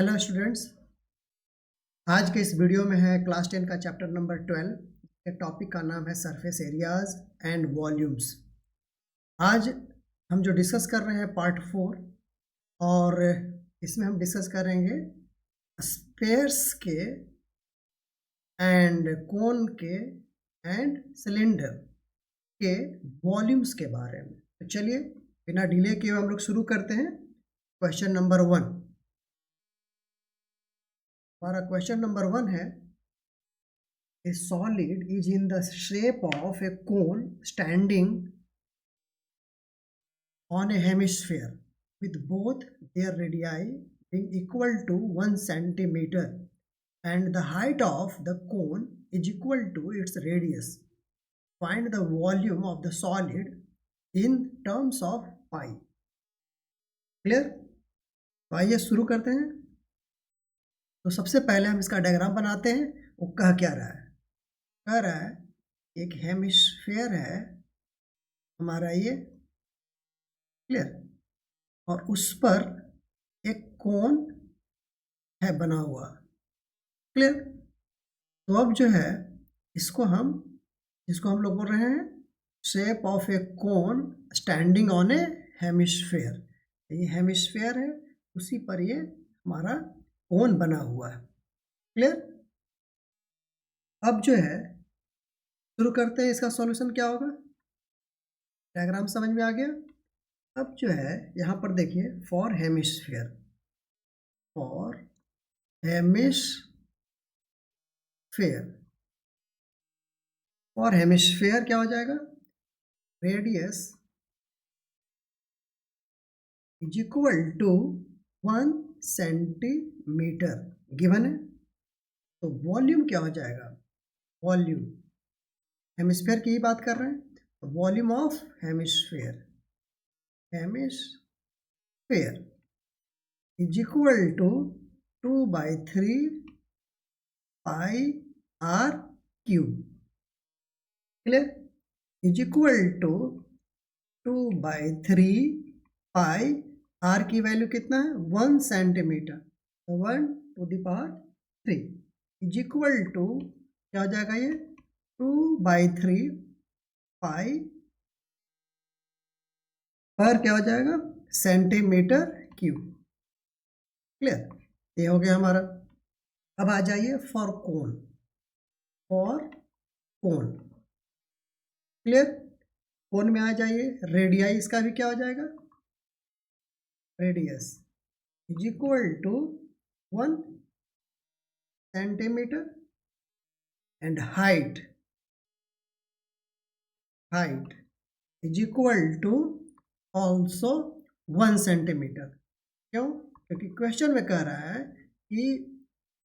Hello students, आज के इस वीडियो में है क्लास 10 का चैप्टर नंबर 12 के टॉपिक का नाम है सरफेस एरियाज एंड वॉल्यूम्स। आज हम जो डिस्कस कर रहे हैं पार्ट 4 और इसमें हम डिस्कस करेंगे स्फेयर्स के एंड कोन के एंड सिलेंडर के वॉल्यूम्स के बारे में। तो चलिए बिना डिले किए हम लोग शुरू करते हैं। क्वेश्चन नंबर 1, हमारा क्वेश्चन नंबर 1 है A solid is in the shape of a cone standing on a hemisphere with both their radii being equal to 1 centimeter and the height of the cone is equal to its radius. Find the volume of the solid in terms of pi. Clear? तो आइए शुरू करते हैं। तो सबसे पहले हम इसका डायग्राम बनाते हैं। वो कह क्या रहा है? कह रहा है एक हेमिस्फेयर है हमारा ये, क्लियर, और उस पर एक कोन है बना हुआ, क्लियर। तो अब जो है इसको हम लोग बोल रहे हैं shape of A cone standing on A hemisphere. ये हेमिस्फेयर है, उसी पर ये हमारा कोन बना हुआ है, क्लियर। अब जो है शुरू करते हैं। इसका सॉल्यूशन क्या होगा? डायग्राम समझ में आ गया। अब जो है यहाँ पर देखिए फॉर हेमिस्फेयर क्या हो जाएगा? Radius is equal to 1 centimetre given है। तो वॉल्यूम क्या हो जाएगा? वॉल्यूम, हेमिस्फेयर की ही बात कर रहे हैं, तो volume of hemisphere is equal to 2/3 pi are cube, clear, is equal to 2/3 pi r की वैल्यू कितना है? 1 centimetre, 1 to the power 3 is equal to क्या हो जाएगा? ये 2/3 पाई पर क्या हो जाएगा? Centimetre cube, clear. ये हो गया हमारा। अब आ जाइए फॉर कोन, क्लियर। कोन में आ जाइए, रेडियाई इसका भी क्या हो जाएगा? Radius is equal to 1 centimetre and height is equal to also 1 centimetre. क्यों? क्योंकि क्वेश्चन में कह रहा है कि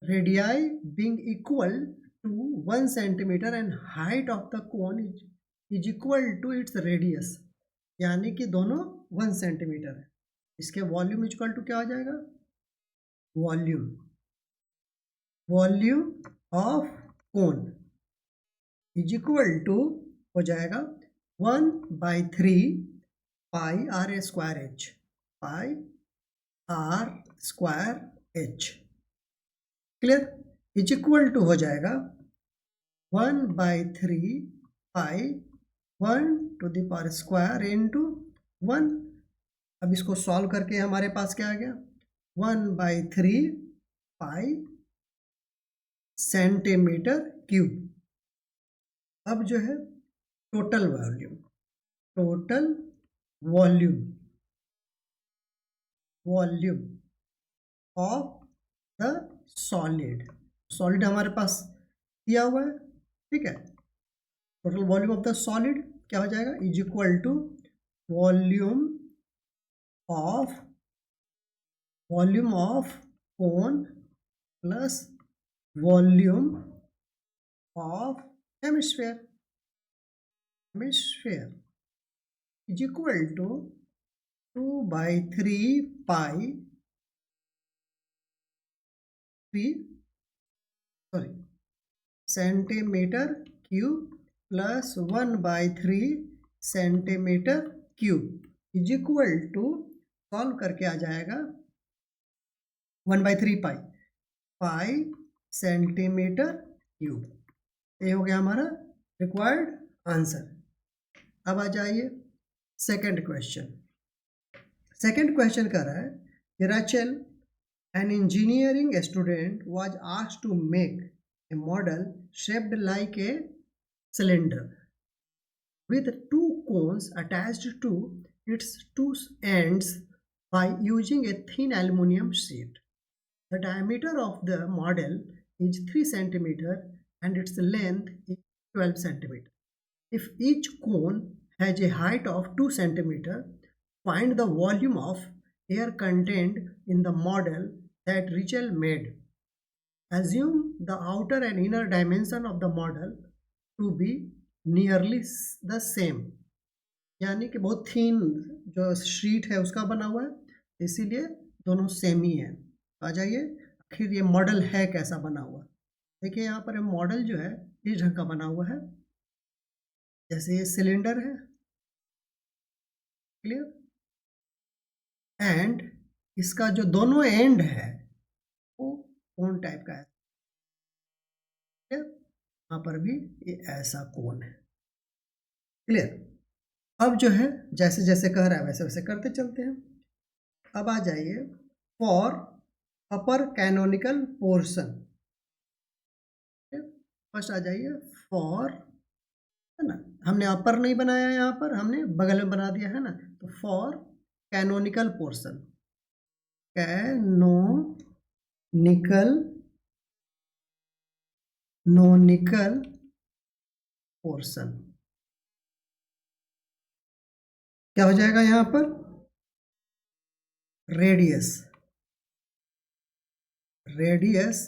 radii being equal to 1 centimetre and height of the cone is equal to its radius, यानी कि दोनों 1 सेंटीमीटर है। इसके वॉल्यूम इक्वल टू क्या हो जाएगा? Volume of cone is equal to हो जाएगा 1/3 pi are square H, clear, is equal to हो जाएगा 1/3 pi 1 to the power square into 1। अब इसको सॉल्व करके हमारे पास क्या आ गया? 1/3 पाई सेंटीमीटर क्यूब। अब जो है total volume of the solid हमारे पास दिया हुआ है, ठीक है। Total volume of the solid क्या हो जाएगा? Is equal to volume of cone plus volume of hemisphere is equal to 2/3 pi centimetre cube plus 1/3 centimetre cube is equal to, solve करके आ जाएगा 1/3 पाई, पाई सेंटीमीटर क्यूब। ये हो गया हमारा रिक्वायर्ड आंसर। अब आ जाइए सेकंड क्वेश्चन। सेकंड क्वेश्चन कह रहा है कि Rachel, an engineering student, was asked to make a model shaped like a cylinder with two cones attached to its two ends by using a thin aluminum sheet. The diameter of the model is 3 cm and its length is 12 cm. If each cone has a height of 2 cm, find the volume of air contained in the model that Rachel made. Assume the outer and inner dimension of the model to be nearly the same. यानी कि बहुत थीन जो sheet है उसका बना हुआ है, इसीलिए दोनों सेम ही है। आ जाइए आखिर ये मॉडल है कैसा बना हुआ। देखिए यहाँ पर मॉडल जो है इस ढंग का बना हुआ है, जैसे ये सिलेंडर है, क्लियर, एंड इसका जो दोनों एंड है वो कोन टाइप का है, क्लियर। यहाँ पर भी ये ऐसा कोन है, क्लियर। अब जो है जैसे जैसे कह रहा है वैसे वैसे करते चलते हैं। अब आ जाइए for upper canonical portion. First आ जाइए फॉर, है ना, हमने अपर नहीं बनाया यहाँ पर, हमने बगल में बना दिया है ना, तो for canonical portion, canonical portion क्या हो जाएगा यहाँ पर, radius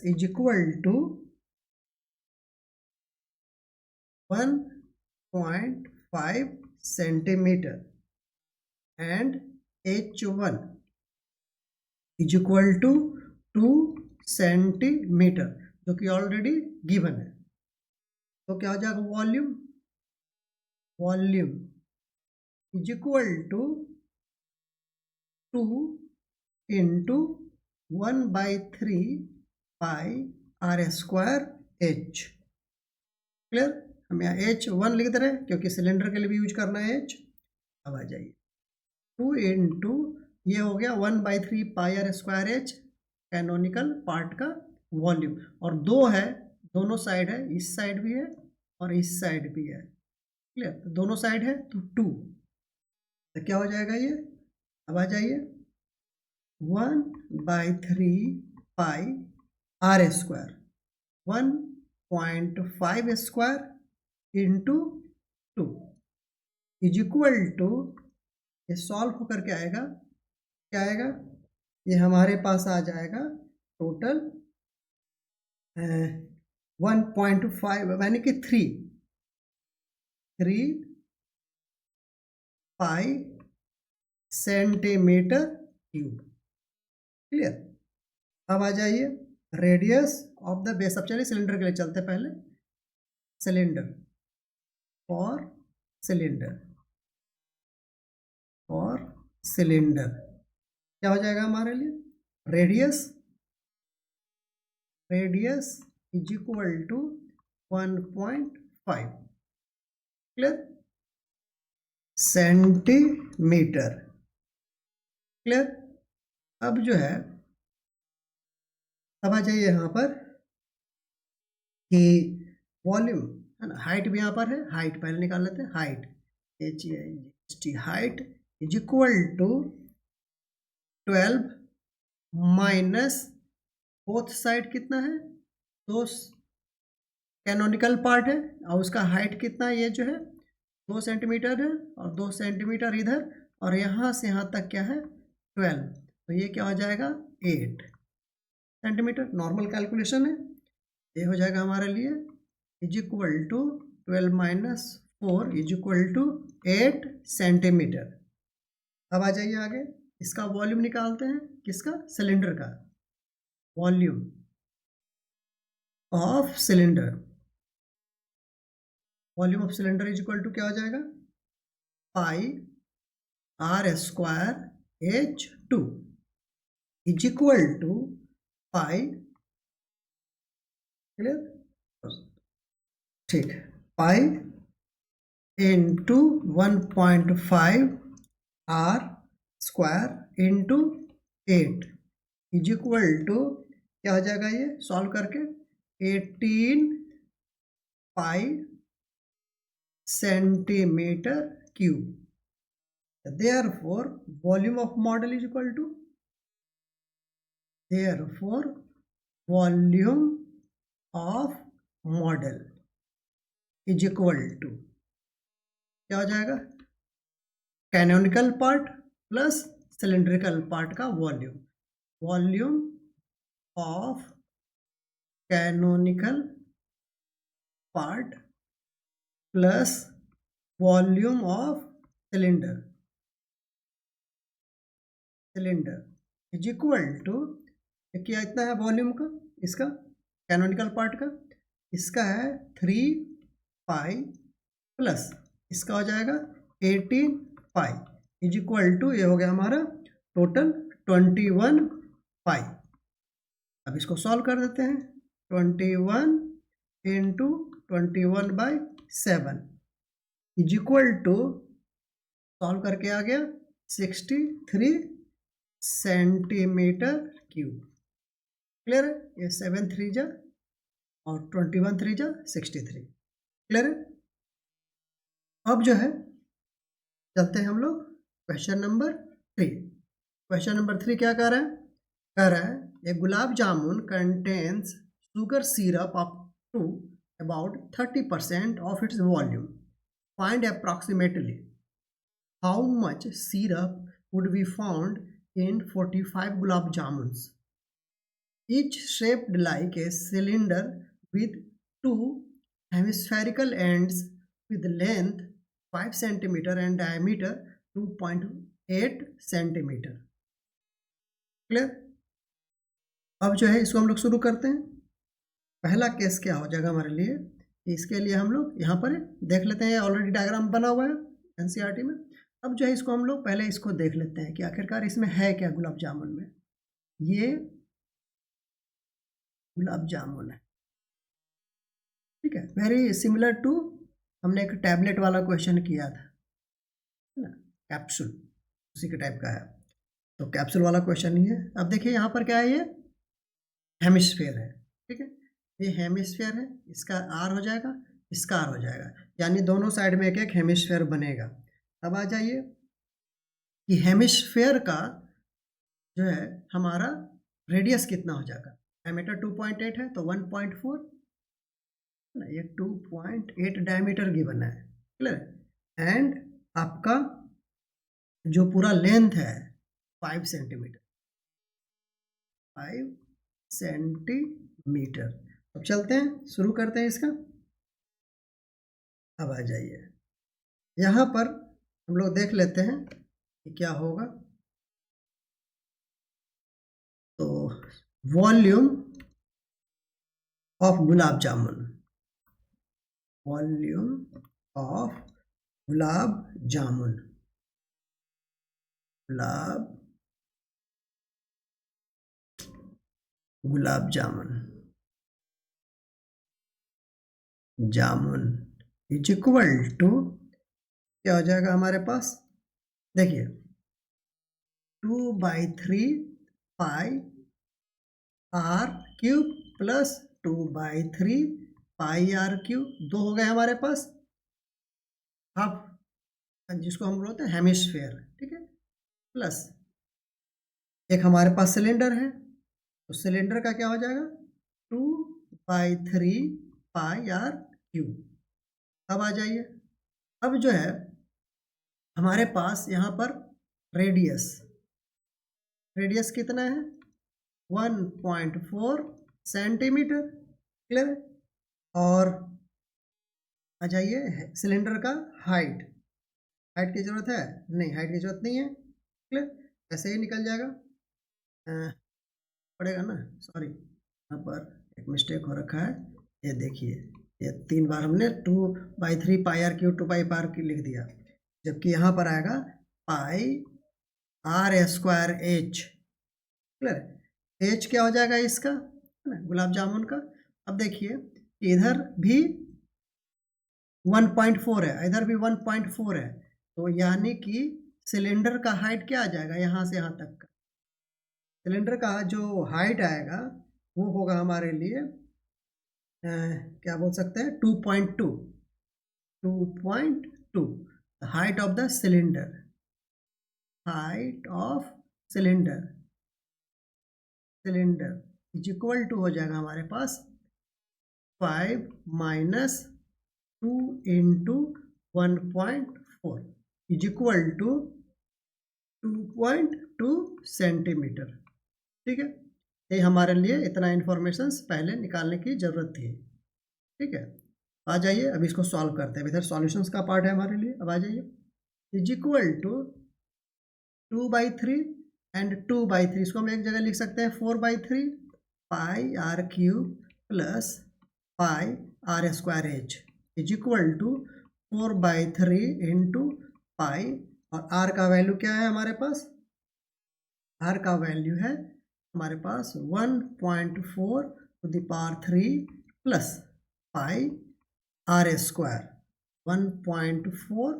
is equal to 1.5 centimetre and H1 is equal to 2 centimetre, जो कि ऑलरेडी गिवन है। तो क्या हो जाएगा, volume is equal to 2 into 1/3 pi r² h, clear. हम यहाँ H1 लिख दे रहे हैं क्योंकि सिलेंडर के लिए भी यूज करना है H। अब आ जाइए 2 इंटू ये हो गया 1/3 pi r² h, canonical part का वॉल्यूम, और 2 है, दोनों साइड है, इस साइड भी है और इस साइड भी है, क्लियर। तो दोनों साइड है तो 2, तो क्या हो जाएगा ये, अब आ जाइए 1/3 pi r², 1.5 square into 2 is equal to, ये सॉल्व होकर के आएगा, क्या आएगा, ये हमारे पास आ जाएगा टोटल 1.5 यानी कि 3 पाई सेंटीमीटर क्यूब, क्लियर। अब आ जाइए रेडियस ऑफ द बेस। अब चलिए सिलेंडर के लिए चलते, पहले सिलेंडर, फॉर सिलेंडर क्या हो जाएगा हमारे लिए, radius is equal to 1.5, clear, centimetre, clear. अब जो है, अब आ जाइए यहाँ पर कि वॉल्यूम है ना, हाइट भी यहाँ पर है, हाइट पहले निकाल लेते हैं, height HT height is equal to 12 minus both side कितना है, 2 कैनोनिकल पार्ट है और उसका हाइट कितना है, ये जो है 2 सेंटीमीटर है और 2 सेंटीमीटर इधर, और यहाँ से यहाँ तक क्या है 12, तो ये क्या हो जाएगा 8 सेंटीमीटर। नॉर्मल कैलकुलेशन है, ये हो जाएगा हमारे लिए is equal to 12 minus 4 is equal to 8 centimetre. अब आ जाइए आगे, इसका वॉल्यूम निकालते हैं, किसका, सिलेंडर का, volume of cylinder, volume of cylinder is equal to क्या हो जाएगा, pi r² H2 is equal to pi, clear, ठीक, pi into 1.5 R square into 8 is equal to क्या हो जाएगा, ये सॉल्व करके 18 पाई centimetre cube. Therefore, volume of model is equal to, therefore volume of model is equal to क्या हो जाएगा, canonical part plus cylindrical part का volume. Volume of canonical part plus volume of cylinder is equal to, क्या इतना है volume का, इसका canonical part का, इसका है 3 पाई प्लस इसका हो जाएगा 18 पाई इज इक्वल टू, ये हो गया हमारा टोटल 21 पाई. अब इसको सॉल्व कर देते हैं. 21 into 21/7 is equal to, solve करके आ गया 63 सेंटीमीटर क्यूब. क्लियर है, ये 7 3 जा और 21 3 जा 63. क्लियर है. अब जो है चलते हैं हम लोग क्वेश्चन नंबर 3. क्वेश्चन नंबर 3 क्या कह रहा है ए gulab jamun contains sugar syrup up to about 30% of its volume. Find approximately how much syrup would be found in 45 gulab jamuns, each shaped like a cylinder with two hemispherical ends with length 5 cm and diameter 2.8 cm. Clear. अब जो है इसको हम लोग शुरू करते हैं. पहला केस क्या हो जाएगा हमारे लिए, इसके लिए हम लोग यहाँ पर देख लेते हैं, ऑलरेडी डायग्राम बना हुआ है एनसीईआरटी में. अब जो है इसको हम लोग पहले इसको देख लेते हैं कि आखिरकार इसमें है क्या गुलाब जामुन में. ये गुलाब जामुन है, ठीक है, वेरी सिमिलर टू हमने एक टैबलेट वाला क्वेश्चन किया था ना, कैप्सूल, उसी के टाइप का है. तो कैप्सूल वाला क्वेश्चन ही है. अब देखिए यहाँ पर क्या है, ये हेमिस्फीयर है, ठीक है, ये हेमिस्फीयर है, इसका आर हो जाएगा, इसका आर हो जाएगा, यानी दोनों साइड में एक एक हेमिस्फीयर बनेगा. अब आ जाइए कि हेमिस्फीयर का जो है हमारा रेडियस कितना हो जाएगा. डायमीटर 2.8 है तो 1.4 ना, ये 2.8 डायमीटर गिवन है. क्लियर. एंड आपका जो पूरा लेंथ है 5 सेंटीमीटर, 5 सेंटीमीटर. अब चलते हैं, शुरू करते हैं इसका. अब आ जाइए यहाँ पर हम लोग देख लेते हैं कि क्या होगा. तो volume of gulab jamun, volume of gulab jamun, gulab jamun is equal to क्या हो जाएगा हमारे पास, देखिए 2/3 pi are cube plus 2/3 pi are cube, दो हो गए हमारे पास हाफ, जिसको हम बोलते हैं हेमिस्फीयर, ठीक है, प्लस एक हमारे पास सिलेंडर है, तो सिलेंडर का क्या हो जाएगा 2/3 पाई आर क्यूब. अब आ जाइए, अब जो है हमारे पास यहाँ पर रेडियस कितना है 1.4 सेंटीमीटर. क्लियर. और आ जाइए सिलेंडर का हाइट की जरूरत है नहीं, हाइट की जरूरत नहीं है. क्लियर, ऐसे ही निकल जाएगा, पड़ेगा ना, सॉरी यहाँ पर एक मिस्टेक हो रखा है. ये देखिए, ये 3 बार हमने 2/3 pi are cube 2 pi are cube लिख दिया, जबकि यहाँ पर आएगा pi are square H. Clear. As क्या हो जाएगा इसका, है ना, गुलाब जामुन का। अब देखिए इधर भी 1.4 है, इधर भी 1.4 है, तो यानी कि सिलेंडर का हाइट क्या आ जाएगा यहाँ से यहाँ तक का, सिलेंडर का जो हाइट आएगा वो होगा हमारे लिए क्या बोल सकते हैं 2.2, 2.2 height of the cylinder, height of cylinder, cylinder is equal to हो जाएगा हमारे पास 5 minus 2 into 1.4 is equal to 2.2 centimetre. ठीक है, ये हमारे लिए इतना इंफॉर्मेशन पहले निकालने की जरूरत थी। ठीक है, आ जाइए अब इसको सॉल्व करते हैं, इधर सॉल्यूशंस का पार्ट है हमारे लिए। अब आ जाइए, इज इक्वल टू 2/3 एंड 2/3, इसको हम एक जगह लिख सकते हैं 4/3 pi are cube plus pi are square H is equal to 4/3 into pi, और आर का वैल्यू क्या है हमारे पास, आर का वैल्यू है हमारे पास 1.4 to the power 3 plus pi are square, 1.4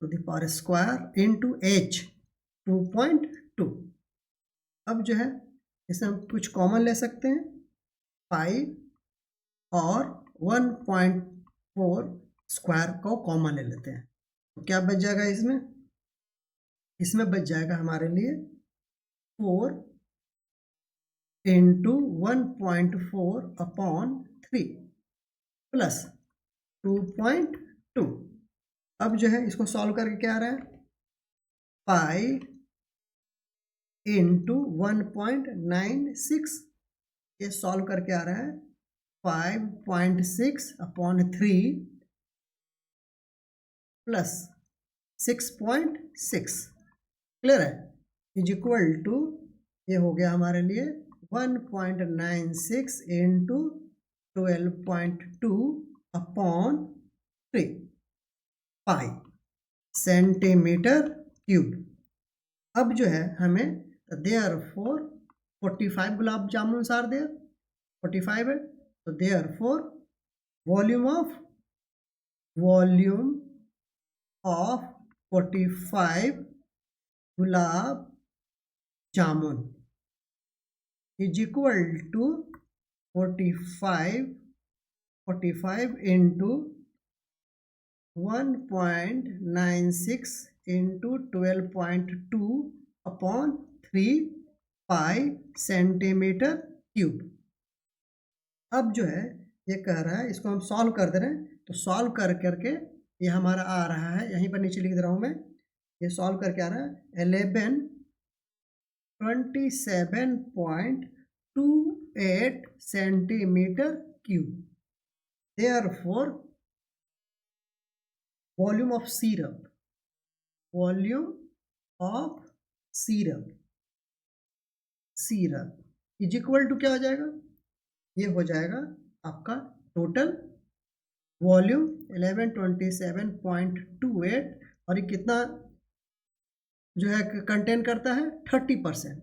to the power square into h 2.2। अब जो है इसे हम कुछ कॉमन ले सकते हैं, पाई और 1.4 स्क्वायर को कॉमन ले लेते हैं, तो क्या बच जाएगा इसमें, इसमें बच जाएगा हमारे लिए 4 इंटू 1.4 अपॉन 3 प्लस 2.2। अब जो है इसको सॉल्व करके क्या आ रहा है, पाई इंटू 1.96, ये सॉल्व करके आ रहा है 5.6 अपॉन 3 प्लस 6.6, क्लियर है, इज इक्वल टू, ये हो गया हमारे लिए 1.96 into 12.2 upon 3 pi centimetre cube. अब जो है हमें therefore 45 gulab jamun are there, 45 है, तो therefore volume of 45 gulab jamun is equal to 45 into 1.96 into 12.2 upon 3 pi centimetre cube. अब जो है ये कह रहा है, इसको हम सॉल्व कर दे रहे हैं, तो सॉल्व कर करके ये हमारा आ रहा है, यहीं पर नीचे लिख दे रहा हूँ मैं, ये सॉल्व करके आ रहा है 1127.28 centimetre cube. Therefore volume of syrup is equal to क्या हो जाएगा, ये हो जाएगा आपका टोटल वॉल्यूम 1127.28, और ये कितना जो है कंटेन करता है 30%,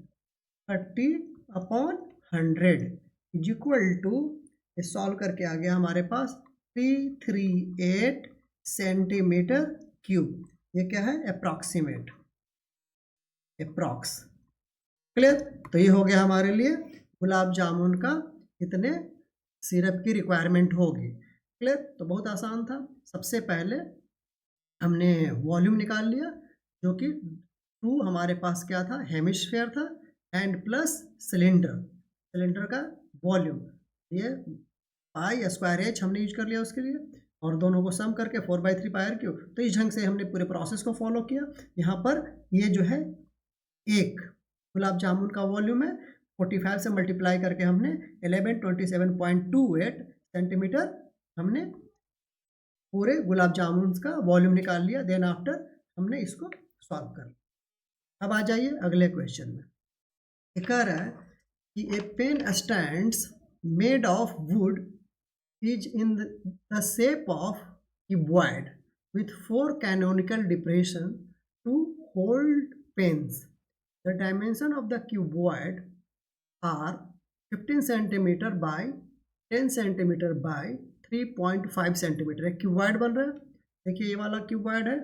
30/100 इज इक्वल टू, ये सॉल्व करके आ गया हमारे पास 338 सेंटीमीटर क्यूब। ये क्या है, अप्रॉक्सीमेट, अप्रॉक्स, क्लियर। तो ये हो गया हमारे लिए गुलाब जामुन का इतने सिरप की रिक्वायरमेंट होगी, क्लियर। तो बहुत आसान था, सबसे पहले हमने वॉल्यूम निकाल लिया, जो कि 2 हमारे पास क्या था, हेमिस्फीयर था, एंड प्लस सिलेंडर का वॉल्यूम, ये पाई स्क्वायर एच हमने यूज कर लिया उसके लिए, और दोनों को सम करके 4/3 पाई आर क्यूब। तो इस ढंग से हमने पूरे प्रोसेस को फॉलो किया। यहाँ पर ये जो है एक गुलाब जामुन का वॉल्यूम है, 45 से मल्टीप्लाई करके हमने 1127.28 सेंटीमीटर हमने पूरे गुलाब जामुन का वॉल्यूम निकाल लिया। देन आफ्टर हमने इसको सॉल्व कर लिया। अब आ जाइए अगले क्वेश्चन में, ये कह रहा है कि a pen stands made of wood is in the shape of cuboid with 4 canonical depression to hold pens. The dimension of the cuboid are 15 centimetre by 10 centimetre by 3.5 centimetre. एक क्यूबॉइड बन रहा है, देखिए ये वाला क्यूबॉइड है,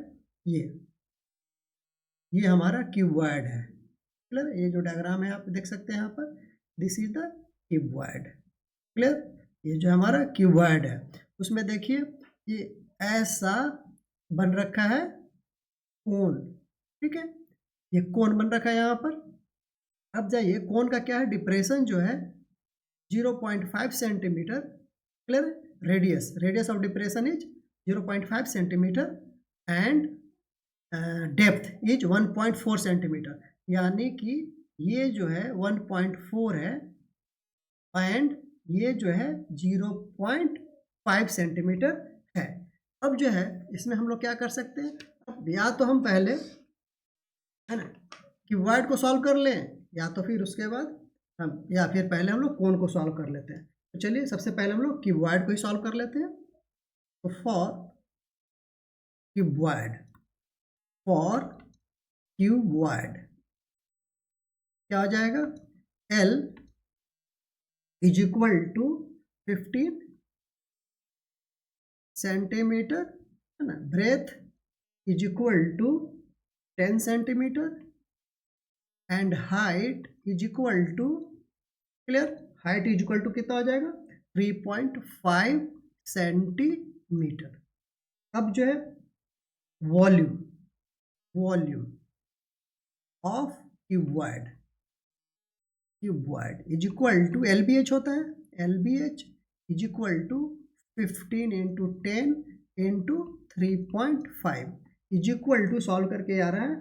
ये हमारा क्यूबॉइड है। क्लियर, ये जो डायग्राम है आप देख सकते हैं यहाँ पर, this is the cuboid. Clear, ये जो हमारा क्यूबॉइड है उसमें देखिए ये ऐसा बन रखा है कोन, ठीक है, ये कोन बन रखा है यहाँ पर। अब जाइए कोन का क्या है, डिप्रेशन जो है 0.5 centimetre. Clear, radius of depression is 0.5 centimetre and depth is 1.4 centimetre, यानी कि ये जो है 1.4 है एंड ये जो है 0.5 सेंटीमीटर है। अब जो है इसमें हम लोग क्या कर सकते हैं, अब या तो हम पहले है ना क्यूबॉइड को सॉल्व कर लें, या तो फिर उसके बाद फिर पहले हम लोग कोन को सॉल्व कर लेते हैं। तो चलिए सबसे पहले हम लोग क्यूबॉइड को ही सॉल्व कर लेते हैं। तो फॉर क्यूबॉइड क्या हो जाएगा, L is equal to 15 centimetre है ना, breadth is equal to 10 centimetre and height is equal to, clear, height is equal to कितना हो जाएगा 3.5 सेंटीमीटर। अब जो है volume of cuboid is equal to LBH होता है, LBH is equal to 15 into 10 into 3.5 is equal to, solve करके आ रहा है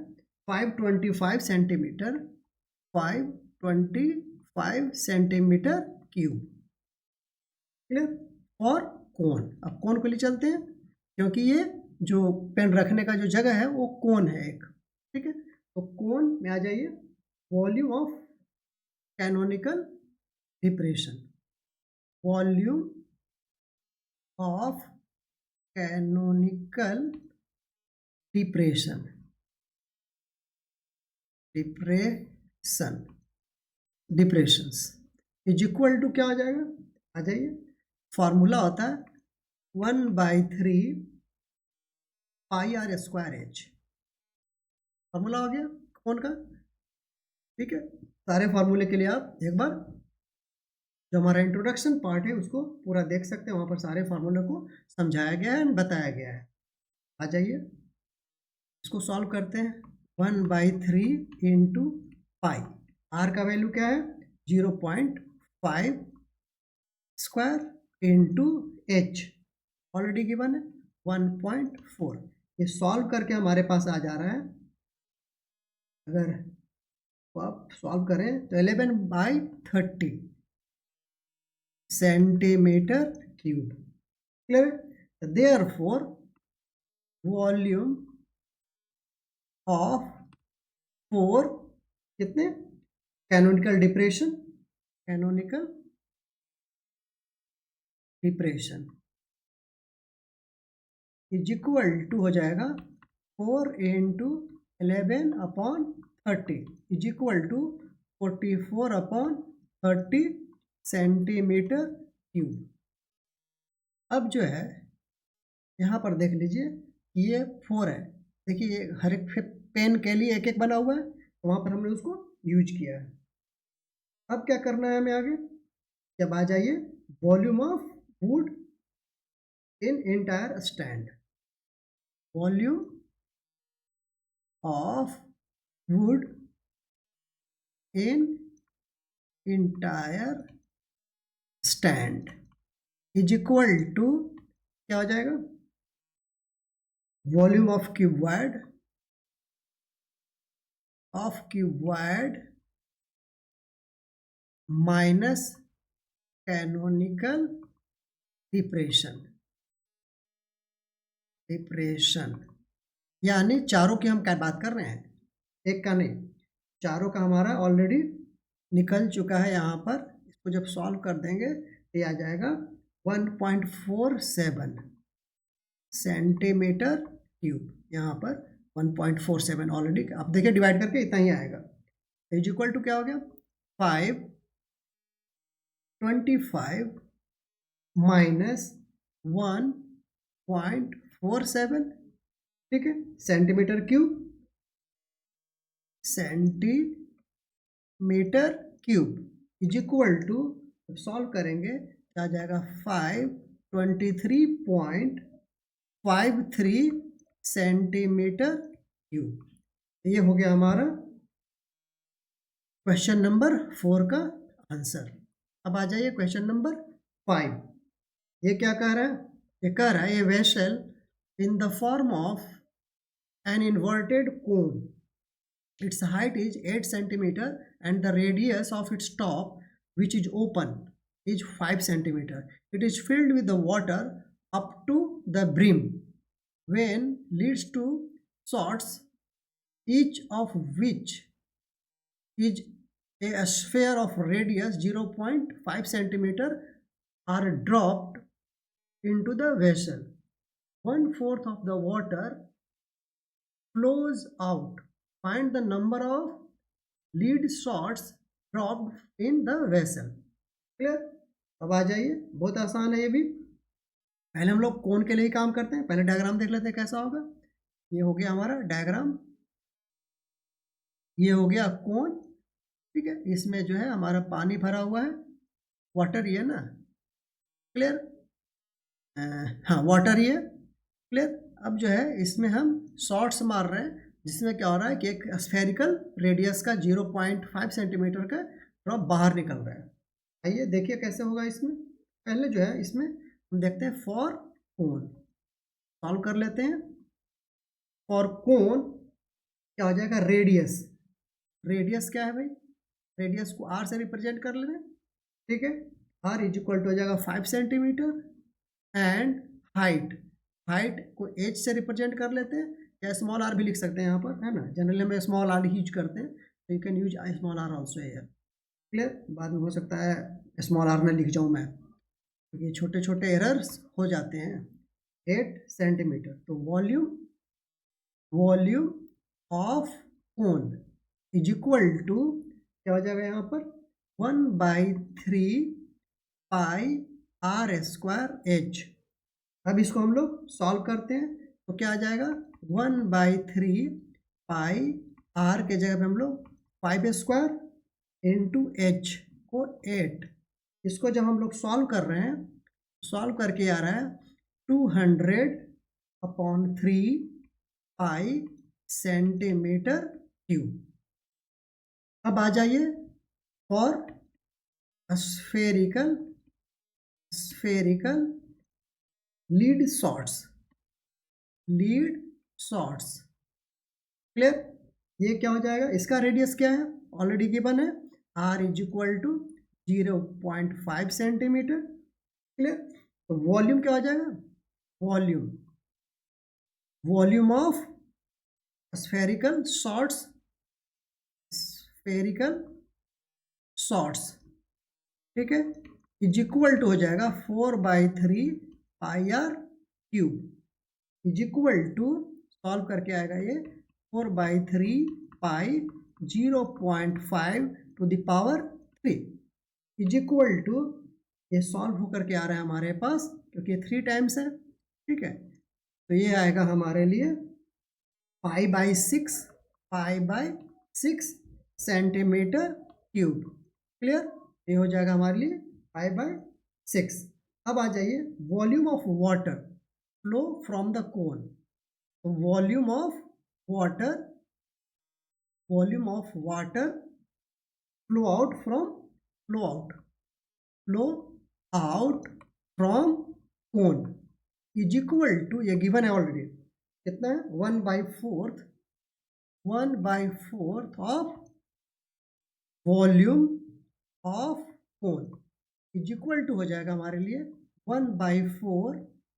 525 सेंटीमीटर, 525 सेंटीमीटर क्यूब। क्लियर, और कोन, अब कोन को ले चलते हैं क्योंकि ये जो पेन रखने का जो जगह है वो कोन है एक, ठीक है। तो कोन में आ जाइए, volume of canonical depression, volume of canonical depressions is equal to क्या हो जाएगा, आ जाइए, फॉर्मूला होता है 1/3 πr²h, फॉर्मूला हो गया कौन का, ठीक है। सारे फार्मूले के लिए आप एक बार जो हमारा इंट्रोडक्शन पार्ट है उसको पूरा देख सकते हैं, वहाँ पर सारे फार्मूले को समझाया गया है, बताया गया है। आ जाइए इसको सॉल्व करते हैं, 1/3 इंटू पाई, आर का वैल्यू क्या है 0.5 square into H already given है 1.4। ये सॉल्व करके हमारे पास आ जा रहा है, अगर तो आप सॉल्व करें तो 11/30 centimetre cube. Clear, therefore volume of 4 कितने canonical depression is equal to हो जाएगा 4 into 11/30 is equal to 44/30 centimetre cube. अब जो है यहाँ पर देख लीजिए ये 4 है, देखिए ये हर एक पेन के लिए एक एक बना हुआ है, तो वहाँ पर हमने उसको यूज किया है। अब क्या करना है हमें आगे, जब आ जाइए volume of wood in entire stand, volume of wood in entire stand is equal to क्या हो जाएगा, volume of cuboid minus canonical depression, यानी चारों की हम क्या बात कर रहे हैं, एक का नहीं, चारों का हमारा ऑलरेडी निकल चुका है यहाँ पर। इसको जब सॉल्व कर देंगे तो आ जाएगा 1.47 सेंटीमीटर क्यूब, यहाँ पर 1.47 ऑलरेडी आप देखिए डिवाइड करके इतना ही आएगा। इज इक्वल टू क्या हो गया 5 25 माइनस 1.47, ठीक है, centimetre cube, centimetre cube is equal to, solve करेंगे तो आ जाएगा 523.53 सेंटीमीटर क्यूब। ये हो गया हमारा क्वेश्चन नंबर 4 का आंसर। अब आ जाइए क्वेश्चन नंबर 5। ये क्या कह रहा है? ये कह रहा है a vessel in the form of an inverted cone, its height is 8 centimeter and the radius of its top, which is open, is 5 centimeter. It is filled with the water up to the brim. When leads to shots, each of which is a sphere of radius 0.5 centimeter, are dropped into the vessel. 1/4 of the water flows out. Find the number of lead shots dropped in the vessel. Clear? अब आ जाइए, बहुत आसान है ये भी। पहले हम लोग कोन के लिए काम करते हैं, पहले डायग्राम देख लेते हैं कैसा होगा। ये हो गया हमारा डायग्राम, ये हो गया कोन, ठीक है। इसमें जो है हमारा पानी भरा हुआ है, वाटर ये ना, क्लियर, हाँ वाटर ये, क्लियर। अब जो है इसमें हम शॉट्स मार रहे हैं, जिसमें क्या हो रहा है कि एक स्फेरिकल रेडियस का 0.5 सेंटीमीटर का ड्रॉप बाहर निकल रहा है। आइए देखिए कैसे होगा इसमें। पहले जो है इसमें हम देखते हैं फॉर कोन, सॉल्व कर लेते हैं। फॉर कोन क्या हो जाएगा? रेडियस, रेडियस क्या है भाई? रेडियस को आर से रिप्रेजेंट कर लेते हैं, ठीक है। आर इज इक्वल टू हो जाएगा 5 सेंटीमीटर एंड हाइट, हाइट को एच से रिप्रेजेंट कर लेते हैं, या स्मॉल आर भी लिख सकते हैं यहाँ पर, है ना। जनरली हम स्मॉल आर यूज करते हैं, तो you can use small r also here, clear. बाद में हो सकता है स्मॉल आर ना लिख जाऊँ मैं, क्योंकि ये छोटे छोटे एरर्स हो जाते हैं। 8 सेंटीमीटर, तो volume of cone is equal to क्या हो जाएगा यहाँ पर? 1/3 पाई आर स्क्वायर एच। अब इसको हम लोग सॉल्व करते हैं तो क्या आ जाएगा? 1/3 पाई आर के जगह पे हम लोग 5 स्क्वायर इंटू एच को 8। इसको जब हम लोग सॉल्व कर रहे हैं, सॉल्व करके आ रहा है 200/3 पाई सेंटीमीटर क्यूब। अब आ जाइए for spherical lead shots, clear. ये क्या हो जाएगा? इसका रेडियस क्या है? ऑलरेडी गिवन है, r is equal to 0.5 centimetre, clear. तो वॉल्यूम क्या हो जाएगा? वॉल्यूम ऑफ स्फेरिकल शॉट्स, ठीक है, इज इक्वल टू हो जाएगा 4/3 pi are cube, is equal to, solve करके आएगा ये 4/3 pi 0.5 to the power 3 is equal to, ये सॉल्व होकर के आ रहा है हमारे पास, क्योंकि 3 टाइम्स है, ठीक है। तो ये आएगा हमारे लिए पाई/6 सेंटीमीटर क्यूब, क्लियर। ये हो जाएगा हमारे लिए पाई/6। अब आ जाइए volume of water flow from the cone. तो volume of water flow out from cone is equal to, ये गिवन है ऑलरेडी, कितना है? 1/4 of volume of cone is equal to हो जाएगा हमारे लिए 1/4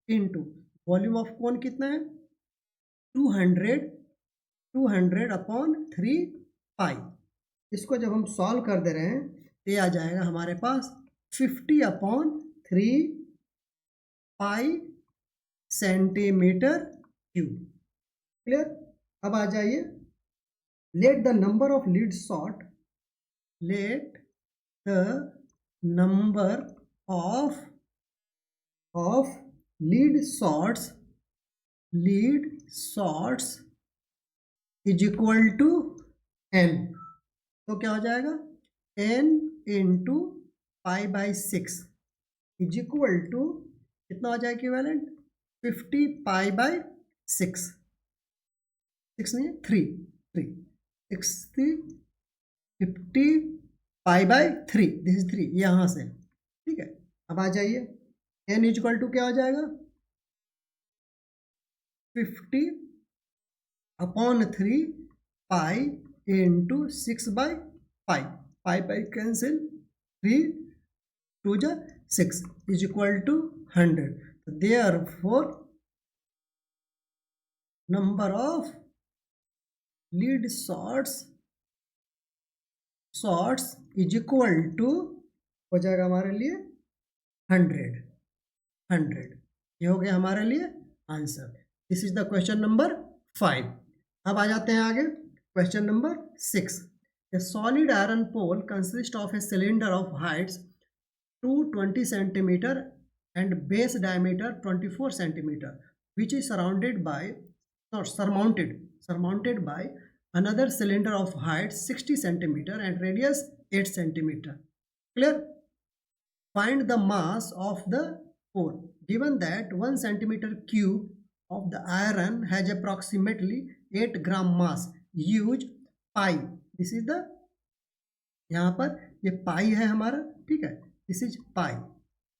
इंटू वॉल्यूम ऑफ कोन कितना है? 200/3 पाई। इसको जब हम सॉल्व कर दे रहे हैं तो ये आ जाएगा हमारे पास 50/3 पाई सेंटीमीटर क्यूब, क्लियर। अब आ जाइए, let the number of lead shot number of lead shots is equal to n. तो क्या हो जाएगा, n into pi by 6 is equal to कितना हो जाएगा इक्विवेलेंट, 50 पाई बाई 6 नहीं है 3 60 50 पाई बाई 3, दिस इज 3 यहाँ से, ठीक है। अब आ जाइए, n इज इक्वल टू क्या हो जाएगा, 50 upon 3 pi into 6 by pi cancel, 3 2 जा 6 is equal to 100। Therefore number of lead shots is equal to हो जाएगा हमारे लिए 100। ये हो गया हमारे लिए answer. This is the question number 5। अब आ जाते हैं आगे, question number 6। A solid iron pole consists of a cylinder of heights 220 centimeter and base diameter 24 centimeter, which is surmounted by another cylinder of height 60 centimeter and radius 8 centimeter. Clear? Find the mass of the pole. Given that 1 centimeter cube of the iron has approximately 8 gram mass, use pi. This is the, यहाँ पर ये pi है हमारा, ठीक है, this is pi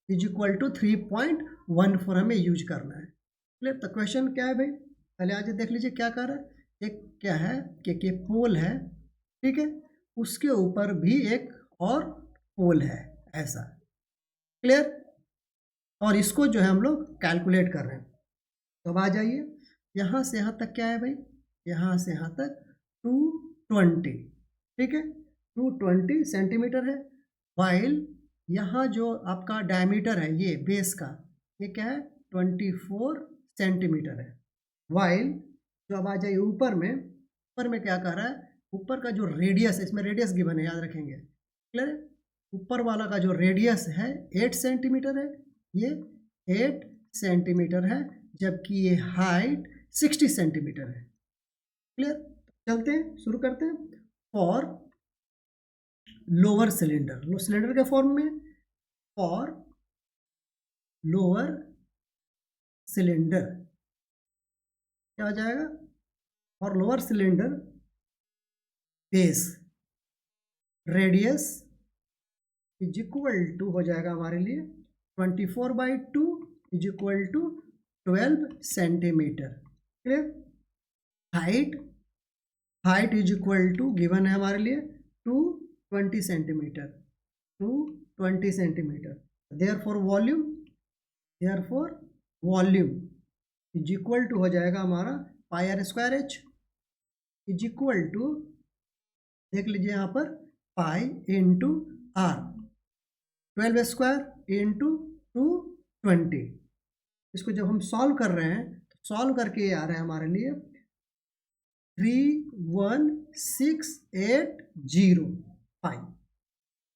is equal to 3.14 हमें use करना है। क्लियर? तो क्वेश्चन क्या है भाई, पहले आज देख लीजिए क्या कर रहा है। एक क्या है कि पोल है, ठीक है, उसके ऊपर भी एक और पोल है ऐसा। क्लियर? और इसको जो है हम लोग कैलकुलेट कर रहे हैं। तो अब आ जाइए, यहाँ से यहाँ तक क्या है भाई, यहाँ से यहाँ तक 220, ठीक है, 220 सेंटीमीटर है। वाइल यहाँ जो आपका डायमीटर है ये बेस का, ये क्या है 24 सेंटीमीटर है। वाइल जो अब आ जाइए ऊपर में क्या कर रहा है, ऊपर का जो रेडियस है, इसमें रेडियस गिवन है, याद रखेंगे। क्लियर? ऊपर वाला का जो रेडियस है 8 सेंटीमीटर है, ये 8 सेंटीमीटर है, जबकि ये हाइट 60 सेंटीमीटर है। क्लियर? चलते हैं, शुरू करते हैं। फॉर लोअर सिलेंडर, सिलेंडर के फॉर्म में, फॉर लोअर सिलेंडर क्या हो जाएगा, for lower cylinder base radius is equal to हो जाएगा हमारे लिए 24/2 is equal to 12 centimetre. Clear? Height is equal to given है हमारे लिए 220 centimetre, 220 centimetre. Therefore volume is equal to हो जाएगा हमारा pi are square H is equal to, देख लीजिए यहाँ पर pi into are, 12 square into 220। इसको जब हम सॉल्व कर रहे हैं तो सॉल्व करके ये आ रहा है हमारे लिए 31680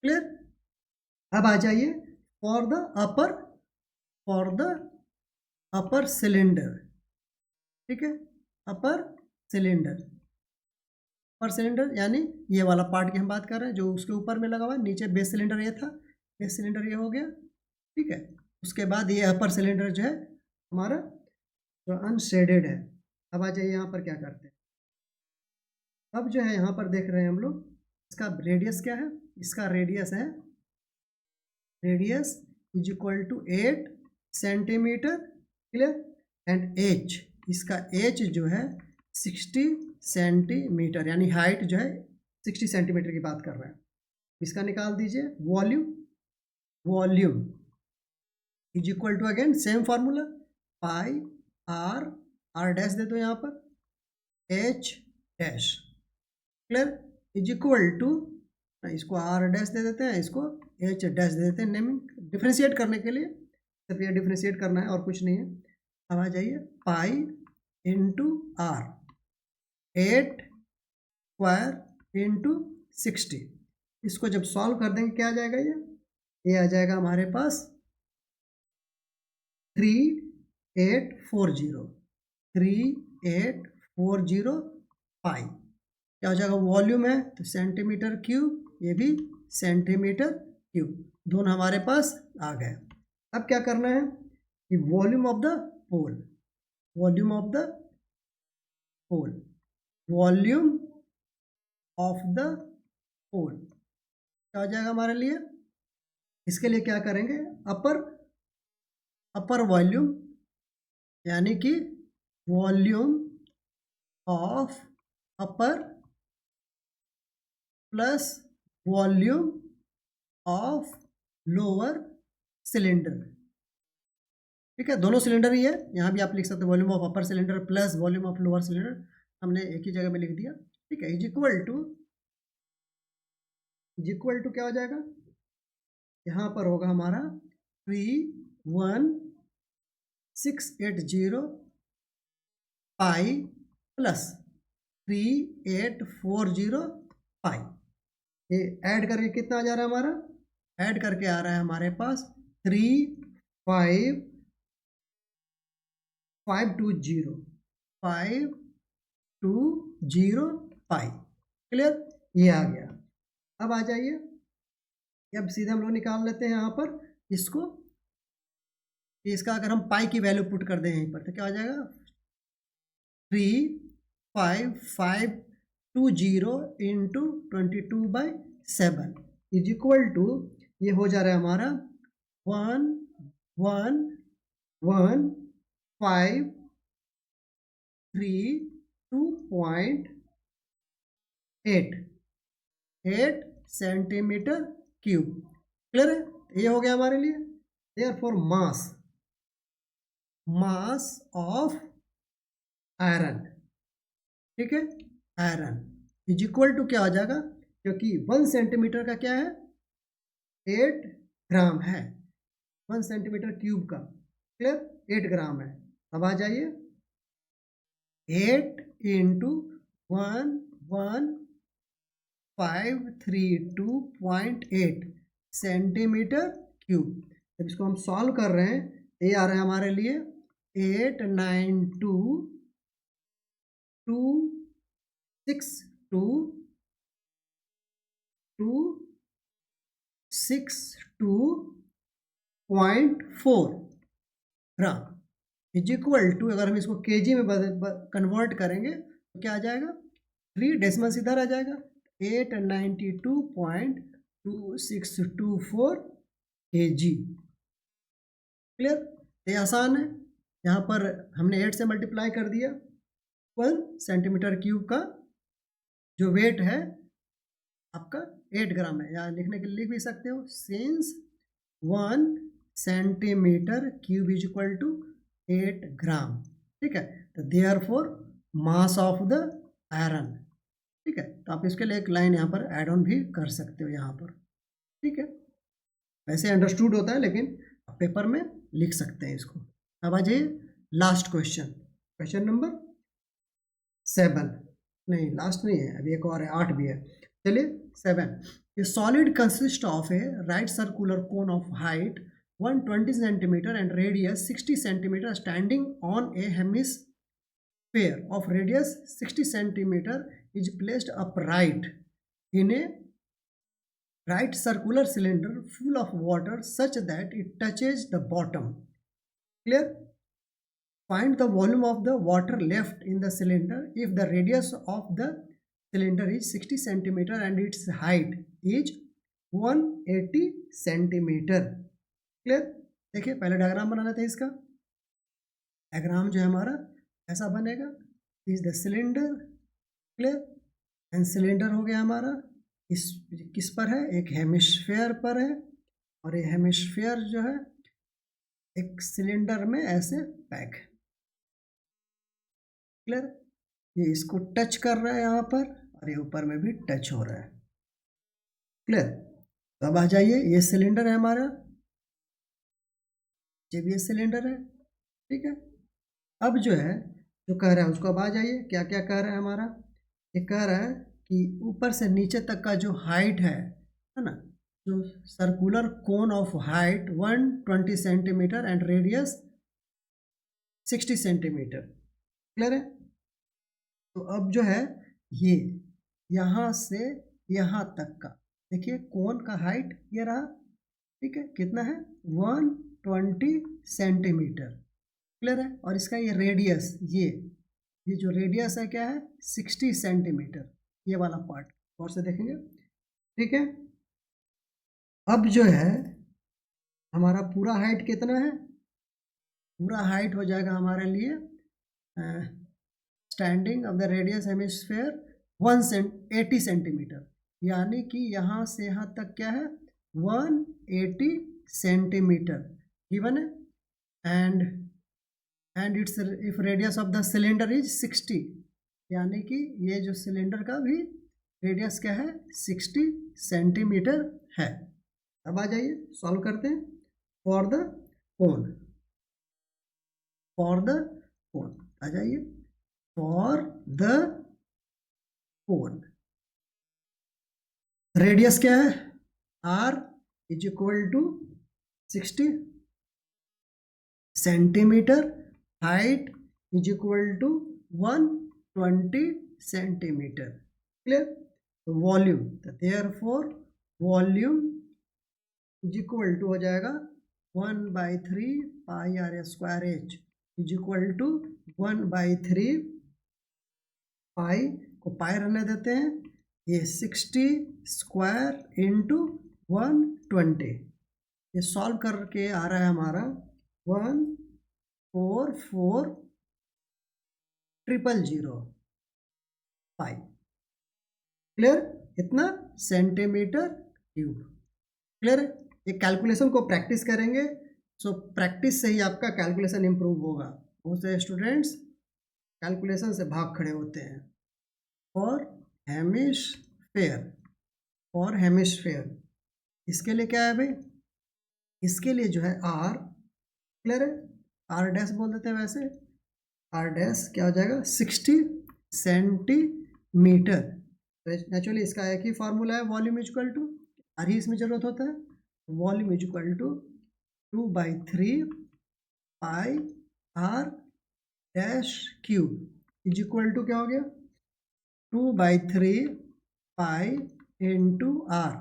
क्लियर? अब आ जाइए फॉर द अपर सिलेंडर, ठीक है, अपर सिलेंडर यानी ये वाला पार्ट की हम बात कर रहे हैं, जो उसके ऊपर में लगा हुआ है, नीचे बेस सिलेंडर ये था, बेस सिलेंडर ये हो गया, ठीक है। उसके बाद ये अपर सिलेंडर जो है हमारा जो अनशेडेड है। अब आ जाइए यहाँ पर क्या करते हैं, अब जो है यहाँ पर देख रहे हैं हम लोग, इसका रेडियस क्या है, इसका रेडियस है, radius is equal to 8 centimetre. Clear? And h, इसका एच जो है 60 सेंटीमीटर, यानी हाइट जो है 60 सेंटीमीटर की बात कर रहे हैं। इसका निकाल दीजिए volume is equal to again same formula, pi are dash दे दो यहाँ पर, H dash. Clear? Is equal to, इसको आर डैश दे देते हैं, इसको एच डैश दे देते हैं, नेमिंग डिफ्रेंशिएट करने के लिए, सिर्फ ये डिफ्रेंशिएट करना है और कुछ नहीं है। अब आ जाइए pi into r, 8 square into 60, इसको जब सॉल्व कर देंगे क्या आ जाएगा, ये ये आ जाएगा हमारे पास 3840 पाई। क्या हो जाएगा, वॉल्यूम है तो सेंटीमीटर क्यूब, ये भी सेंटीमीटर क्यूब, दोनों हमारे पास आ गए। अब क्या करना है कि volume of the whole, volume of the whole, volume of the whole क्या हो जाएगा हमारे लिए। इसके लिए क्या करेंगे, अपर वॉल्यूम यानी कि volume of upper plus volume of lower cylinder. ठीक है, दोनों सिलेंडर ही है, यहाँ भी आप लिख सकते हो volume of upper cylinder plus volume of lower cylinder, हमने एक ही जगह में लिख दिया। ठीक है, इज इक्वल टू क्या हो जाएगा, यहाँ पर होगा हमारा 31680 पाई प्लस 3840 पाई। ये ऐड करके कितना आ जा रहा है हमारा, ऐड करके आ रहा है हमारे पास 520 पाई। क्लियर, ये आ गया। अब आ जाइए, अब सीधे हम लोग निकाल लेते हैं यहाँ पर इसको, इसका अगर हम पाई की वैल्यू पुट कर दें यहीं पर तो क्या हो जाएगा, 35520 इंटू 22/7 इज इक्वल टू, ये हो जा रहा है हमारा 111532.8 सेंटीमीटर क्यूब। क्लियर है, ये हो गया हमारे लिए। देयरफॉर मास ऑफ आयरन, ठीक है, आयरन इज इक्वल टू क्या हो जाएगा, क्योंकि 1 सेंटीमीटर का क्या है, 8 ग्राम है, 1 सेंटीमीटर क्यूब का। क्लियर, 8 ग्राम है। अब आ जाइए, 8 इंटू 11532.8 सेंटीमीटर क्यूब। जब इसको हम सॉल्व कर रहे हैं तो ये आ रहा है हमारे लिए 262.4 ग्राम इज इक्वल टू, अगर हम इसको केजी में कन्वर्ट करेंगे तो क्या आ जाएगा, 3 डेसिमल इधर आ जाएगा, 892.2624 kg। क्लियर, ये आसान है, यहाँ पर हमने 8 से मल्टीप्लाई कर दिया, 1 सेंटीमीटर क्यूब का जो वेट है आपका 8 ग्राम है, यहाँ लिखने के लिए लिख भी सकते हो, since 1 centimetre cube is equal to 8 gram. ठीक है, तो therefore mass of the iron. ठीक है, तो आप इसके लिए एक लाइन यहाँ पर ऐड ऑन भी कर सकते हो यहाँ पर। ठीक है, वैसे अंडरस्टूड होता है लेकिन आप पेपर में लिख सकते हैं इसको। अब आ जाइए लास्ट क्वेश्चन, क्वेश्चन नंबर 7, नहीं लास्ट नहीं है, अभी एक और है, 8 भी है। चलिए 7, ए solid consist of A right circular cone of height 120 centimeter and radius 60 centimeter standing on a hemisphere of radius 60 centimeter is placed upright in a right circular cylinder full of water such that it touches the bottom. Clear? Find the volume of the water left in the cylinder if the radius of the cylinder is 60 centimeter and its height is 180 centimeter. Clear, देखिए पहले diagram बनाना था इसका, diagram जो है हमारा ऐसा बनेगा, is the cylinder. Clear, and cylinder हो गया हमारा इस किस पर है, एक हेमिस्फेयर पर है, और ये हेमिस्फेयर जो है एक सिलेंडर में ऐसे पैक है। क्लियर, ये इसको टच कर रहा है यहाँ पर और ये ऊपर में भी टच हो रहा है। क्लियर, तो अब आ जाइए, ये सिलेंडर है हमारा, ये भी सिलेंडर है। ठीक है, अब जो है जो कह रहा है उसको अब आ जाइए, क्या क्या कह रहा है हमारा, ये कह रहा है कि ऊपर से नीचे तक का जो हाइट है ना, जो circular cone of height 120 centimetre and radius 60 centimetre. Clear है? तो अब जो है ये यहाँ से यहाँ तक का देखिए कोन का हाइट ये रहा, ठीक है, कितना है 120 सेंटीमीटर। क्लियर है? और इसका ये रेडियस ये जो रेडियस है क्या है 60 सेंटीमीटर, ये वाला पार्ट और से देखेंगे। ठीक है, अब जो है हमारा पूरा हाइट कितना है, पूरा हाइट हो जाएगा हमारे लिए standing of the radius hemisphere 180 centimetre, यानी कि यहाँ से यहाँ तक क्या है 180 सेंटीमीटर गिवन है। And it's if radius of the cylinder is 60, यानी कि ये जो सिलेंडर का भी रेडियस क्या है 60 सेंटीमीटर है। अब आ जाइए सॉल्व करते हैं फॉर द कोन। आ जाइए फॉर द कोन, रेडियस क्या है r is equal to 60 centimetre, height is equal to 120 centimetre. Clear? Volume, therefore volume is equal to हो जाएगा 1/3 pi are square H is equal to 1/3 pi को pi रहने देते हैं, ये 60 स्क्वायर इंटू 120, ये सॉल्व करके आ रहा है हमारा 144,000 पाई। क्लियर? इतना सेंटीमीटर क्यूब। क्लियर है? ये कैलकुलेशन को प्रैक्टिस करेंगे, सो प्रैक्टिस से ही आपका कैलकुलेशन इंप्रूव होगा। बहुत से स्टूडेंट्स कैलकुलेशन से भाग खड़े होते हैं। और हेमिस्फेयर इसके लिए क्या है भाई, इसके लिए जो है आर, क्लियर है, आर डैश बोल देते हैं, वैसे आर डैश क्या हो जाएगा 60 सेंटीमीटर। नेचुरली इसका एक ही फार्मूला है, वॉल्यूम इक्वल टू आर ही इसमें जरूरत होता है, volume equal to 2/3 pi are dash cube is equal to क्या हो गया 2/3 पाई इंटू आर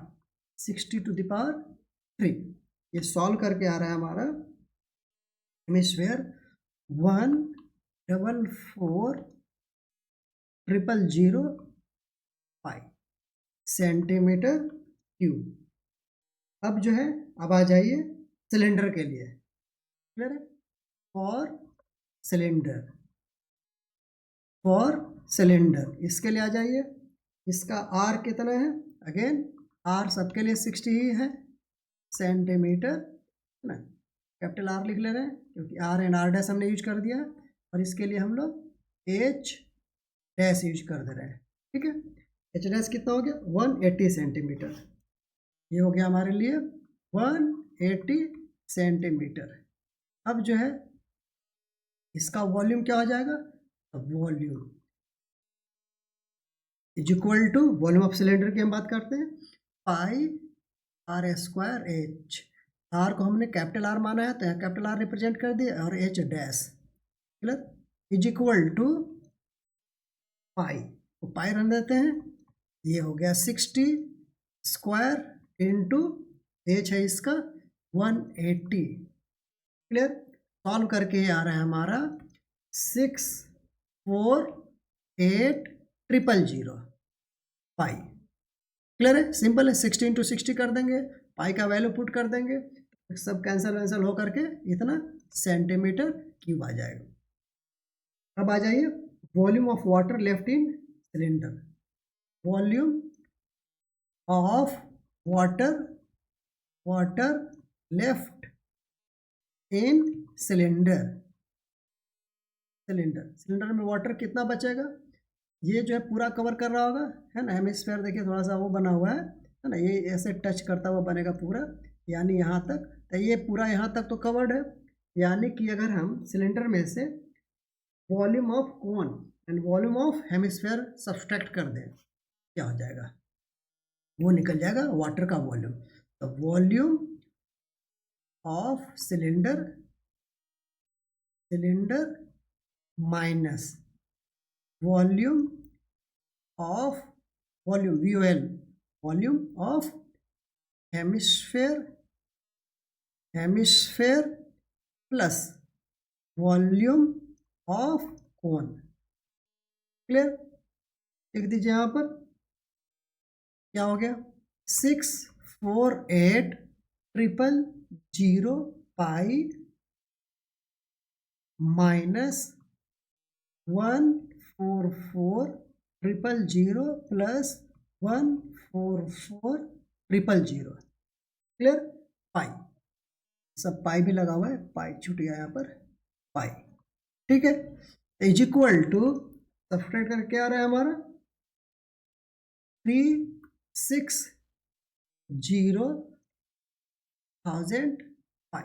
60⁻3। ये सॉल्व करके आ रहा है हमारा हेमिस्फेयर 144,000 पाई सेंटीमीटर क्यूब। अब जो है अब आ जाइए सिलेंडर के लिए। क्लियर है? फॉर सिलेंडर इसके लिए आ जाइए, इसका आर कितना है, अगेन आर सबके लिए 60 ही है सेंटीमीटर ना, कैपिटल आर लिख ले रहे हैं क्योंकि आर एंड आर डैश हमने यूज कर दिया, और इसके लिए हम लोग एच डैश यूज कर दे रहे हैं। ठीक है, एच डैश कितना हो गया 180 सेंटीमीटर, ये हो गया हमारे लिए 180 सेंटीमीटर। अब जो है इसका वॉल्यूम क्या हो जाएगा, volume is equal to volume of cylinder की हम बात करते हैं pi are square h, r को हमने कैपिटल आर माना है तो यहाँ कैपिटल आर रिप्रेजेंट कर दिया, और h dash clear is equal to pi को पाई रन देते हैं, ये हो गया 60 स्क्वायर इंटू एच है इसका 180। क्लियर? सॉल्व करके आ रहा है हमारा 648,000 पाई। क्लियर है? सिंपल है, 60 इंटू 60 कर देंगे, पाई का वैल्यू पुट कर देंगे, सब कैंसिल हो करके इतना सेंटीमीटर क्यूब आ जाएगा। अब आ जाइए volume of water left in cylinder, volume of water left in cylinder में वाटर कितना बचेगा, ये जो है पूरा कवर कर रहा होगा, है ना, हेमिस्फेयर देखिए थोड़ा सा वो बना हुआ है ना, ये ऐसे टच करता हुआ बनेगा पूरा, यानी यहाँ तक, तो ये पूरा यहाँ तक तो कवर्ड है, यानी कि अगर हम सिलेंडर में से volume of cone and volume of hemisphere subtract कर दें क्या हो जाएगा, वो निकल जाएगा वाटर का volume. The volume of cylinder minus volume of volume of hemisphere plus volume of cone. Clear? लिख दीजिए यहाँ पर क्या हो गया, 648,000 पाई माइनस 144,000 प्लस 144,000। क्लियर? पाई, सब पाई भी लगा हुआ है, पाई छूट गया यहाँ पर, पाई। ठीक है, इज इक्वल टू सब्सट्रैक्ट करके क्या आ रहा है हमारा 360,000 पाई।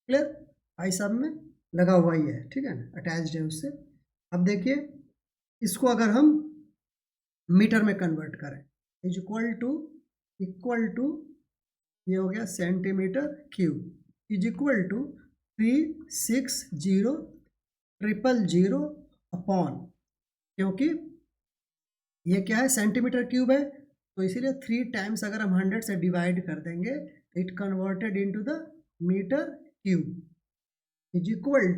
क्लियर? पाई सब में लगा हुआ ही है, ठीक है ना, अटैच्ड है उससे। अब देखिए इसको अगर हम मीटर में कन्वर्ट करें, इज इक्वल टू ये हो गया centimetre cube, is equal to 360,000 upon, क्योंकि ये क्या है सेंटीमीटर क्यूब है, तो इसीलिए 3 टाइम्स अगर हम 100 से डिवाइड कर देंगे it converted into the metre cube, is equal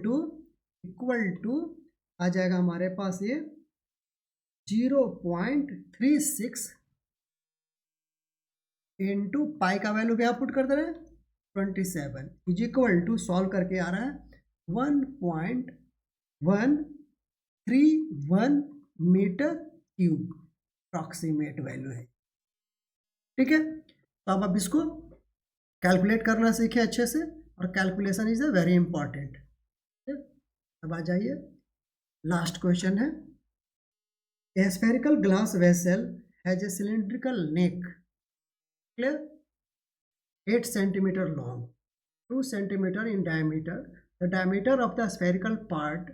to आ जाएगा हमारे पास ये 0.36 इंटू पाई का वैल्यू भी आप पुट कर दे रहे हैं 27, इज इक्वल टू सॉल्व करके आ रहा है 1.131 मीटर क्यूब, अप्रॉक्सीमेट वैल्यू है। ठीक है, तो अब इसको कैलकुलेट करना सीखे अच्छे से, और calculation is a very important. अब आ जाइए लास्ट क्वेश्चन है, ए spherical glass vessel has a cylindrical neck, clear, 8 centimeter long, 2 centimeter in diameter. The diameter of the spherical part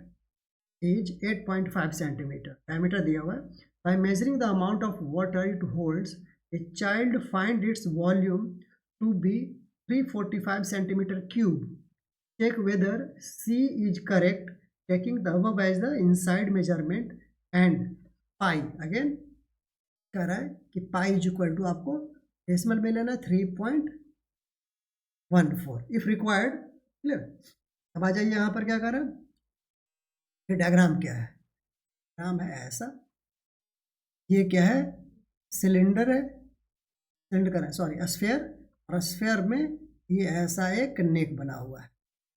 is 8.5 centimeter. Diameter दिया हुआ है। By measuring the amount of water it holds, a child find its volume to be 345 centimeter cube. Check whether C is correct, taking the above as the inside measurement, and pi again कह रहा है कि pi is equal to आपको decimal में लेना 3.14 if required. Clear? अब आ जाइए यहाँ पर क्या कर रहा है, ये डायग्राम क्या है, डायग्राम है ऐसा, ये क्या है सिलेंडर है, सिलेंडर है सॉरी स्फेयर, और स्फेयर में ये ऐसा एक नेक बना हुआ है,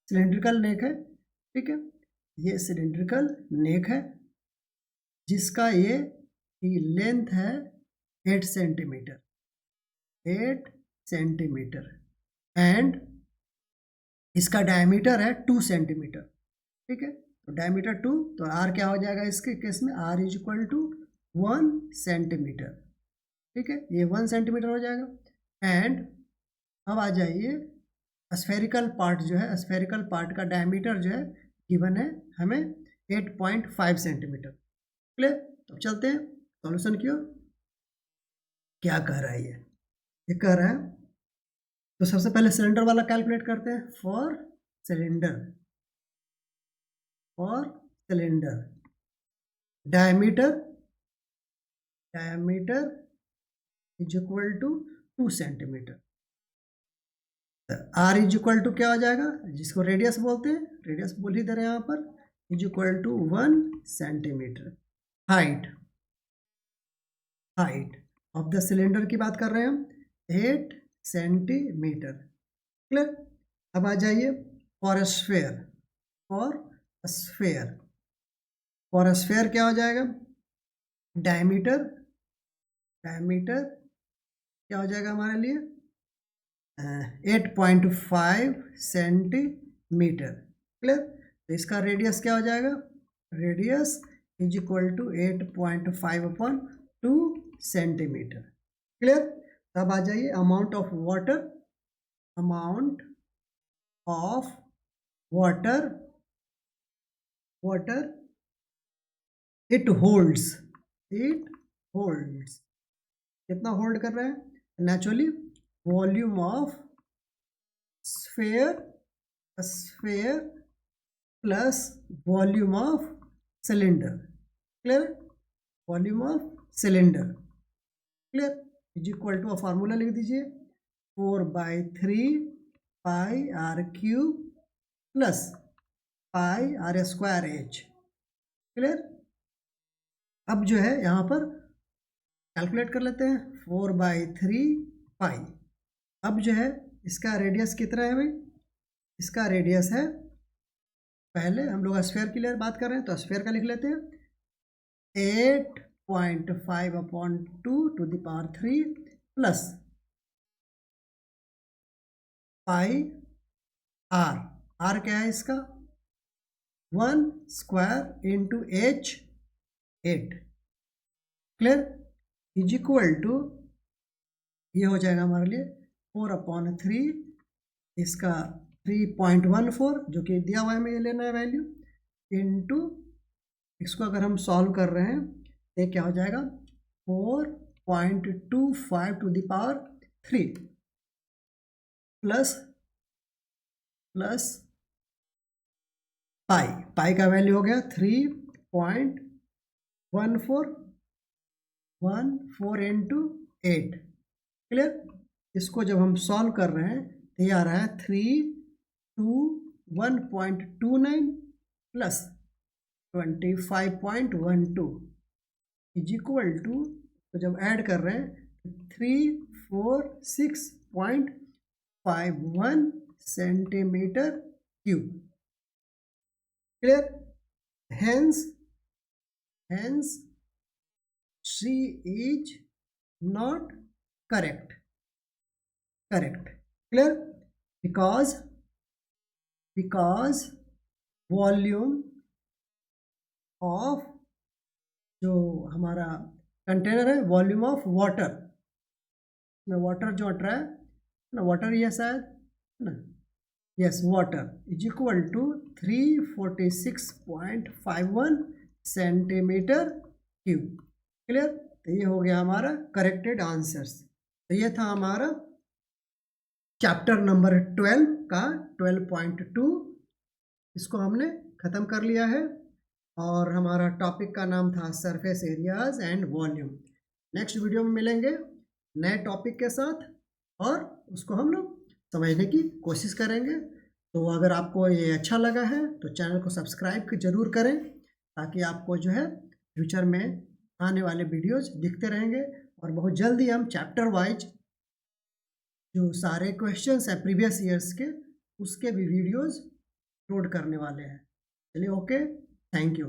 सिलेंड्रिकल नेक है। ठीक है, ये सिलेंड्रिकल नेक है जिसका ये लेंथ है 8 सेंटीमीटर, 8 सेंटीमीटर, एंड इसका डायमीटर है 2 सेंटीमीटर। ठीक है, तो डायमीटर 2, तो आर क्या हो जाएगा इसके केस में, r is equal to 1 centimetre. ठीक है, ये 1 सेंटीमीटर हो जाएगा। एंड अब आ जाइए स्फेरिकल पार्ट जो है, स्फेरिकल पार्ट का डायमीटर जो है गिवन है हमें 8.5 सेंटीमीटर। क्लियर? तो चलते हैं सॉल्यूशन की ओर। क्या कह रहा है ये कह रहा है, तो सबसे पहले सिलेंडर वाला कैलकुलेट करते हैं। For cylinder diameter is equal to 2 centimetre, r is equal to क्या हो जाएगा, जिसको रेडियस बोलते हैं, रेडियस बोल ही दे रहे हैं यहाँ पर, is equal to 1 centimetre. Height of the cylinder की बात कर रहे हैं हम, 8 सेंटीमीटर। क्लियर? अब आ जाइए फॉर स्फेयर क्या हो जाएगा, डायमीटर क्या हो जाएगा हमारे लिए 8.5 सेंटीमीटर। क्लियर? तो इसका रेडियस क्या हो जाएगा, radius is equal to 8.5 upon 2 centimetre. Clear? तब आ जाइए amount of water it holds, कितना होल्ड कर रहा है, naturally volume of sphere plus volume of cylinder, clear, volume of cylinder, clear, is equal to, formula लिख दीजिए 4/3 pi are cube plus pi are square H, clear. अब जो है यहाँ पर कैलकुलेट कर लेते हैं 4/3 पाई। अब जो है इसका रेडियस कितना है भाई, इसका रेडियस है, पहले हम लोग स्फीयर की लिए बात कर रहे हैं तो स्फीयर का लिख लेते हैं 8.5/2 प्लस पाई आर, आर क्या है इसका 1 square into h 8, clear, is equal to, ये हो जाएगा हमारे लिए 4/3, इसका 3.14 जो कि दिया हुआ है, हमें ये लेना है वैल्यू, इंटू इसको अगर हम सॉल्व कर रहे हैं तो क्या हो जाएगा 4.25 प्लस पाई, पाई का वैल्यू हो गया 3.14 इंटू 8, क्लियर। इसको जब हम सॉल्व कर रहे हैं तो ये आ रहा है 321.29 प्लस 25.12 इज इक्वल टू, तो जब ऐड कर रहे हैं 346.51 centimetre cube, clear, hence C is not correct, clear, because volume of जो हमारा कंटेनर है, वॉल्यूम ऑफ वाटर में, वाटर जो अट रहा है ना, वाटर ही है शायद ना, yes, water is equal to 346.51 centimetre cube, clear. तो ये हो गया हमारा करेक्टेड आंसर्स। तो ये था हमारा चैप्टर नंबर 12 का 12.2, इसको हमने ख़त्म कर लिया है और हमारा टॉपिक का नाम था surface areas and volume. Next video में मिलेंगे नए टॉपिक के साथ और उसको हम लोग समझने की कोशिश करेंगे। तो अगर आपको ये अच्छा लगा है तो चैनल को सब्सक्राइब जरूर करें, ताकि आपको जो है फ्यूचर में आने वाले वीडियोज दिखते रहेंगे। और बहुत जल्दी हम चैप्टर वाइज जो सारे क्वेश्चंस हैं प्रीवियस ईयर्स के, उसके भी वीडियोस अपलोड करने वाले हैं। चलिए, ओके, थैंक यू।